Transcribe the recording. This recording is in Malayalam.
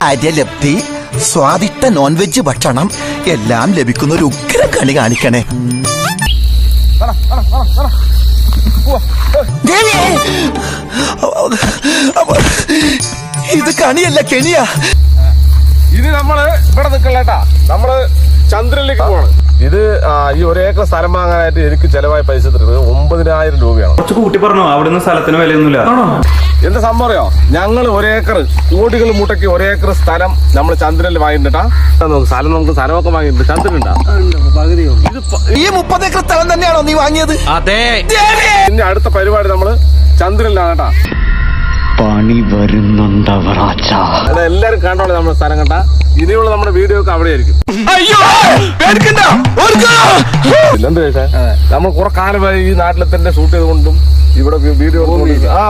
അര്യലബ്ധി, സ്വാദിഷ്ട നോൺ വെജ് ഭക്ഷണം എല്ലാം ലഭിക്കുന്ന ഒരു ഉഗ്ര കണി കാണിക്കണേ. ഇത് കണിയല്ല, കെണിയാ. ഇത് നമ്മള് ഇവിടെ നിൽക്കല്ലേട്ടാ, നമ്മള് ചന്ദ്രനിലേക്ക് പോവാണ്. ഇത് ഈ ഒരേക്കർ സ്ഥലം വാങ്ങാനായിട്ട് എനിക്ക് ചെലവായ പൈസ 9,000 രൂപയാണ്. കുറച്ച് കൂട്ടി പറഞ്ഞു, അവിടുന്ന് സ്ഥലത്തിന് വിലയൊന്നുമില്ല. എന്താ സംഭവം അറിയോ? ഞങ്ങൾ ഒരേക്കർ കോടികൾ മുട്ടയ്ക്ക് ഒരേക്കർ സ്ഥലം നമ്മൾ ചന്ദ്രനിൽ വാങ്ങിട്ടാ. നമുക്ക് സ്ഥലമൊക്കെ വാങ്ങിയിട്ടുണ്ട്. ചന്ദ്രനുണ്ടാ ഈ 30 ഏക്കർ സ്ഥലം തന്നെയാണോ നീ വാങ്ങിയത്? അതെ. പിന്നെ അടുത്ത പരിപാടി നമ്മള് ചന്ദ്രനിലാണ് കേട്ടാ. പണി വരുന്നുണ്ടവറാച്ച. എല്ലാരും കണ്ടോളെ നമ്മുടെ സ്ഥലം കണ്ടാ. ഇനിയുള്ള നമ്മുടെ വീഡിയോ ഒക്കെ അവിടെ ആയിരിക്കും. നമ്മൾ കുറെ കാലമായി ഈ നാട്ടിലെ തന്നെ ഷൂട്ട് ചെയ്തുകൊണ്ടും ഇവിടെ വീഡിയോ